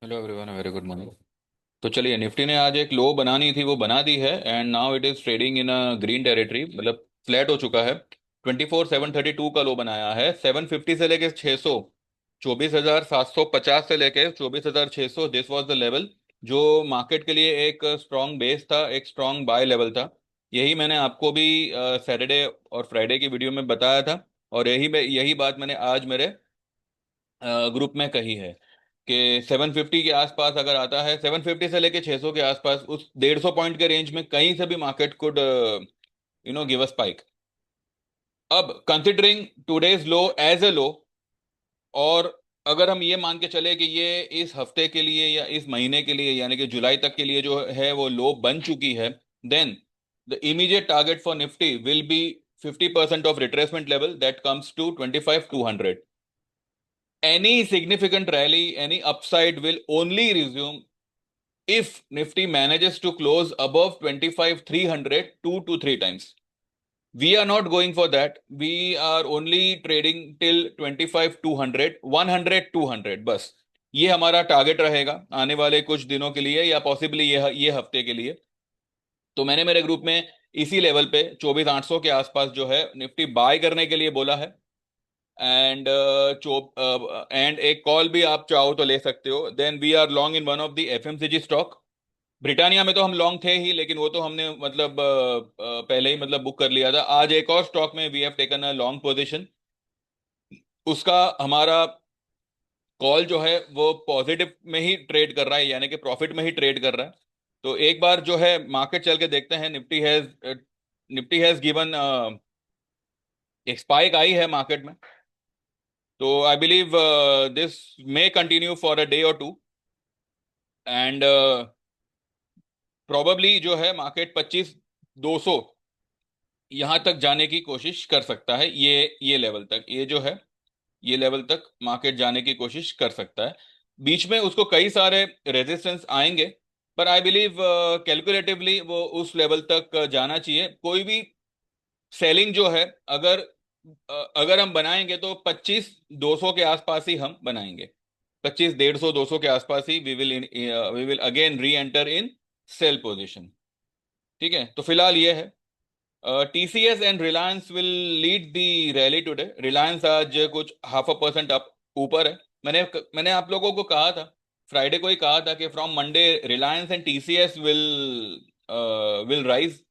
Hello everyone, very good morning. तो चलिए, Nifty ने आज एक लो बनानी थी, वो बना दी है and now it is trading in a green territory, मतलब फ्लैट हो चुका है। 24,732 का लो बनाया है। 750 से लेके 600, 24,750 से लेके 24,600, दिस वाज द लेवल जो मार्केट के लिए एक स्ट्रॉन्ग बेस था, एक स्ट्रॉन्ग बाय लेवल था। यही मैंने आपको भी सैटरडे और फ्राइडे की वीडियो में बताया था, और यही बात मैंने आज मेरे ग्रुप में कही है कि 750 के आसपास अगर आता है, 750 से लेके 600 के आसपास, उस 150 पॉइंट के रेंज में कहीं से भी market could give a spike. अब considering today's low as a low, और अगर हम ये मान के चले कि ये इस हफ्ते के लिए या इस महीने के लिए यानी कि जुलाई तक के लिए जो है वो लो बन चुकी है, then the immediate target for Nifty will be 50% of retracement level that comes to 25,200। Any significant rally, any upside will only resume if Nifty manages to close above 25,300 two to three times. We are not going for that. We are only trading till 25,200, 100, 200 बस। ये हमारा target रहेगा आने वाले कुछ दिनों के लिए, या पॉसिबली ये हफ्ते के लिए। तो मैंने मेरे ग्रुप में इसी लेवल पे 24,800 के आसपास जो है निफ्टी बाय करने के लिए बोला है। एंड एंड एक कॉल भी आप चाहो तो ले सकते हो। Then we are long in one of the FMCG stock. Britannia में तो हम लॉन्ग थे ही, लेकिन वो तो हमने मतलब पहले ही मतलब बुक कर लिया था। आज एक और स्टॉक में we have taken a long position. उसका हमारा कॉल जो है वो पॉजिटिव में ही ट्रेड कर रहा है, यानी कि प्रॉफिट में ही ट्रेड कर रहा है। तो एक बार जो है मार्केट चल के देखते हैं। निफ्टी हैज गिवन एक स्पाइक आई है मार्केट में। तो I believe this may continue for a day और टू, एंड प्रोबेबली जो है मार्केट 25,200 यहां तक जाने की कोशिश कर सकता है। ये लेवल तक, ये जो है ये लेवल तक मार्केट जाने की कोशिश कर सकता है। बीच में उसको कई सारे रेजिस्टेंस आएंगे, पर आई बिलीव कैलकुलेटिवली वो उस लेवल तक जाना चाहिए। कोई भी सेलिंग जो है, अगर अगर हम बनाएंगे तो 25,200 के आसपास ही हम बनाएंगे। 25,150, 200 के आसपास ही we will again re enter in sell position. ठीक है, तो फिलहाल ये है। TCS and Reliance will lead the rally today. Reliance आज कुछ 0.5% अप ऊपर है। मैंने आप लोगों को कहा था, फ्राइडे को ही कहा था कि from Monday Reliance and TCS will rise.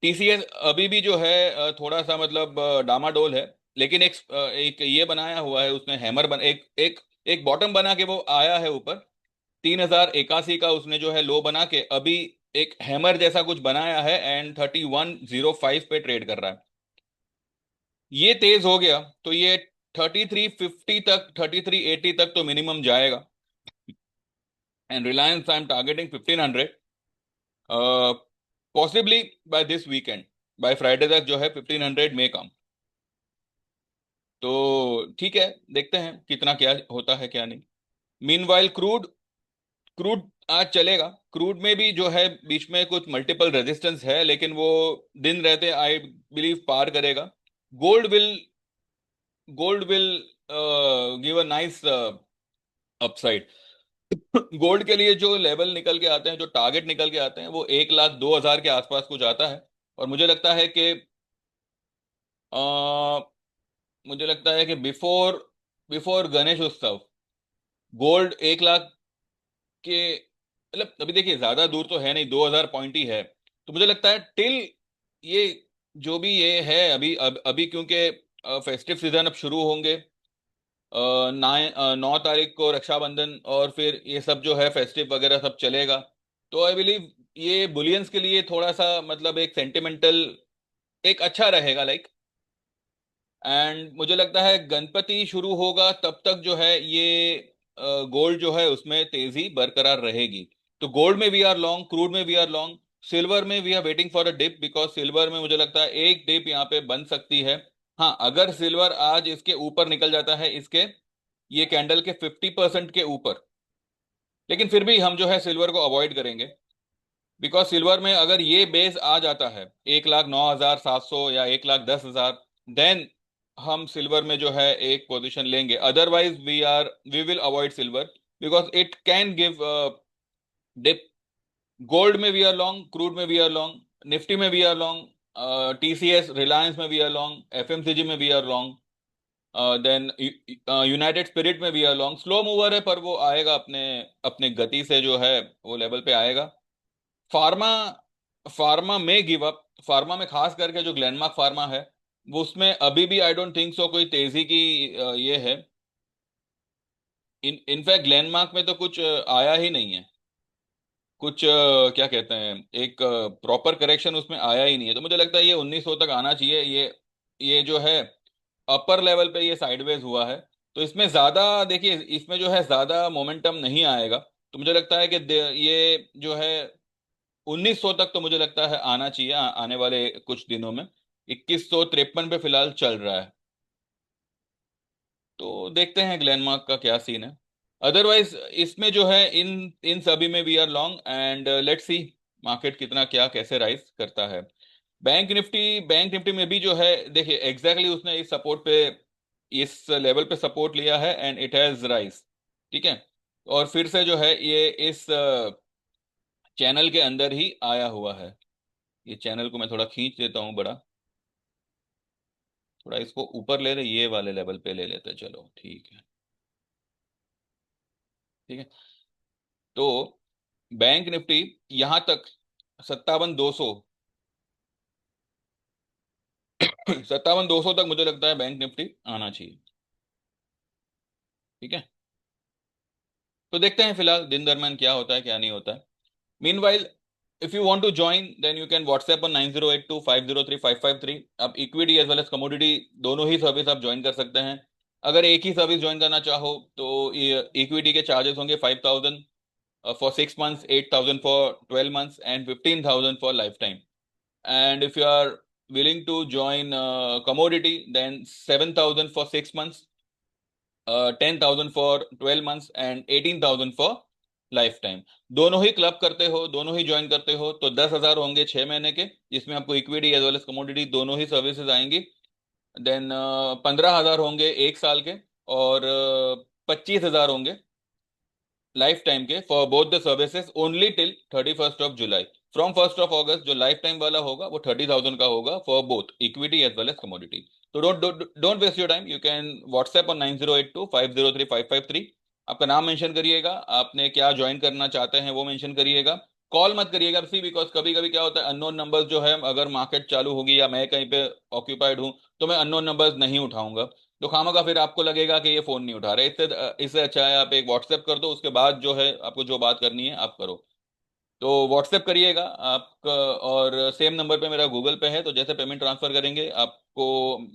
TCS अभी भी जो है थोड़ा सा मतलब डामाडोल है, लेकिन एक ये बनाया हुआ है उसने, हैमर बन एक एक एक बॉटम बना के वो आया है ऊपर। 3,081 का उसने जो है लो बना के अभी एक हैमर जैसा कुछ बनाया है, एंड 3105 पे ट्रेड कर रहा है। ये तेज हो गया तो ये 3350 तक, 3380 तक तो मिनिमम जाएगा। And Reliance I am targeting 1500, possibly by this weekend, by Friday तक जो है 1500 में कम। तो ठीक है, देखते हैं कितना क्या होता है क्या नहीं। मीनवाइल क्रूड, क्रूड आज चलेगा। क्रूड में भी जो है बीच में कुछ मल्टीपल रेजिस्टेंस है, लेकिन वो दिन रहते आई बिलीव पार करेगा। Gold will gold will give a nice upside. Gold के लिए जो लेवल निकल के आते हैं, जो टारगेट निकल के आते हैं, वो 1,02,000 के आसपास कुछ आता है। और मुझे लगता है कि बिफोर बिफोर गणेश उत्सव गोल्ड 1 लाख के, मतलब अभी देखिए ज्यादा दूर तो है नहीं, 2,000 पॉइंट ही है। तो मुझे लगता है टिल ये जो भी ये है अभी क्योंकि फेस्टिव सीजन अब शुरू होंगे। 9 तारीख को रक्षाबंधन, और फिर ये सब जो है फेस्टिव वगैरह सब चलेगा। तो आई बिलीव ये बुलियंस के लिए थोड़ा सा मतलब एक सेंटिमेंटल, एक अच्छा रहेगा लाइक। एंड मुझे लगता है गणपति शुरू होगा तब तक जो है ये गोल्ड जो है उसमें तेजी बरकरार रहेगी। तो गोल्ड में वी आर लॉन्ग, क्रूड में वी आर लॉन्ग, सिल्वर में we are waiting for a dip, because silver में मुझे लगता है एक डिप यहाँ पे बन सकती है। हाँ, अगर सिल्वर आज इसके ऊपर निकल जाता है, इसके ये कैंडल के 50% के ऊपर, लेकिन फिर भी हम जो है सिल्वर को अवॉइड करेंगे। बिकॉज सिल्वर में अगर ये बेस आ जाता है 1,09,700 या 1,10,000, देन हम सिल्वर में जो है एक पोजीशन लेंगे। Otherwise we will avoid silver. Because it can give dip. Gold में वी आर लॉन्ग, क्रूड में वी आर लॉन्ग, निफ्टी में we are long, TCS Reliance में वी आर लॉन्ग, एफएमसीजी में we are long, then United Spirit में भी है long. Slow mover है पर वो आएगा अपने अपने गति से जो है वो लेवल पे आएगा। फार्मा, फार्मा में गिव अप। फार्मा में खास करके जो ग्लेनमार्क फार्मा है वो उसमें अभी भी आई डोंट थिंक सो कोई तेजी की ये है। इनफैक्ट ग्लेनमार्क में तो कुछ आया ही नहीं है। कुछ क्या कहते हैं, एक प्रॉपर करेक्शन उसमें आया ही नहीं है। तो मुझे लगता है ये 1900 तक आना चाहिए। ये जो है अपर लेवल पे ये साइडवेज हुआ है। तो इसमें ज्यादा देखिए, इसमें जो है ज्यादा मोमेंटम नहीं आएगा। तो मुझे लगता है कि ये जो है 1900 तक तो मुझे लगता है आना चाहिए आने वाले कुछ दिनों में। 2153 पे फिलहाल चल रहा है। तो देखते हैं ग्लेनमार्क का क्या सीन है। अदरवाइज इसमें जो है इन इन सभी में we are long and let's see market कितना क्या कैसे राइज करता है। बैंक निफ्टी में भी जो है देखिए एग्जैक्टली उसने इस सपोर्ट पे, इस लेवल पे सपोर्ट लिया है एंड इट हैज राइज। ठीक है। और फिर से जो है ये इस चैनल के अंदर ही आया हुआ है। ये चैनल को मैं थोड़ा खींच देता हूँ बड़ा, थोड़ा इसको ऊपर ले ले, ये वाले लेवल पे ले लेते हैं। चलो ठीक है। ठीक है। तो बैंक निफ्टी यहां तक 57,200 57,200 तक मुझे लगता है बैंक निफ्टी आना चाहिए। ठीक है। तो देखते हैं फिलहाल दिन दरमियान क्या होता है क्या नहीं होता है। Meanwhile if you want to join then you can WhatsApp on 9082503553। आप equity as well as commodity दोनों ही सर्विस आप ज्वाइन कर सकते हैं। अगर एक ही सर्विस ज्वाइन करना चाहो तो इक्विटी के चार्जेस होंगे 5,000 for 6 months, 8,000 for 12 months and 15,000 for life time. And if you are willing to join commodity, then 7,000 for 6 months, 10,000 for 12 months and 18,000 for life time. दोनों ही क्लब करते हो, दोनों ही ज्वाइन करते हो तो 10,000 होंगे 6 महीने के, जिसमें आपको equity as well as commodity दोनों ही सर्विसेज आएंगी। देन 15,000 होंगे 1 साल के, और 25,000 होंगे लाइफ टाइम के for both the services only till 31st of July। From 1st of August जो लाइफ टाइम वाला होगा वो 30,000 का होगा for both equity as well as commodity. तो don't waste your time, you can WhatsApp on 9082503553। आपका नाम मेंशन करिएगा, आपने क्या ज्वाइन करना चाहते हैं वो मेंशन करिएगा। कॉल मत करिएगा सी, बिकॉज कभी कभी क्या होता है अननोन नंबर्स जो है, अगर मार्केट चालू होगी या मैं कहीं पे ऑक्यूपाइड हूँ तो मैं अननोन नंबर्स नहीं उठाऊंगा। तो खामखा फिर आपको लगेगा कि ये फोन नहीं उठा रहे। इससे अच्छा है आप एक व्हाट्सएप कर दो, उसके बाद जो है आपको जो बात करनी है आप करो। तो व्हाट्सएप करिएगा आप, और सेम नंबर पे मेरा गूगल पे है, तो जैसे पेमेंट ट्रांसफर करेंगे आपको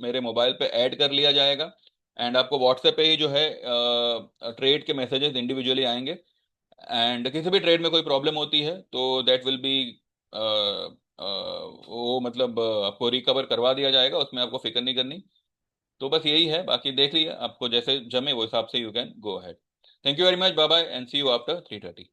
मेरे मोबाइल पे ऐड कर लिया जाएगा। एंड आपको व्हाट्सएप पे ही जो है ट्रेड के मैसेजेस इंडिविजुअली आएंगे। एंड किसी भी ट्रेड में कोई प्रॉब्लम होती है तो दैट विल बी वो मतलब आपको रिकवर करवा दिया जाएगा, उसमें आपको फिक्र नहीं करनी। तो बस यही है, बाकी देख लिया आपको जैसे जमे वो हिसाब से you can go ahead. Thank you very much, bye bye and see you after 3:30।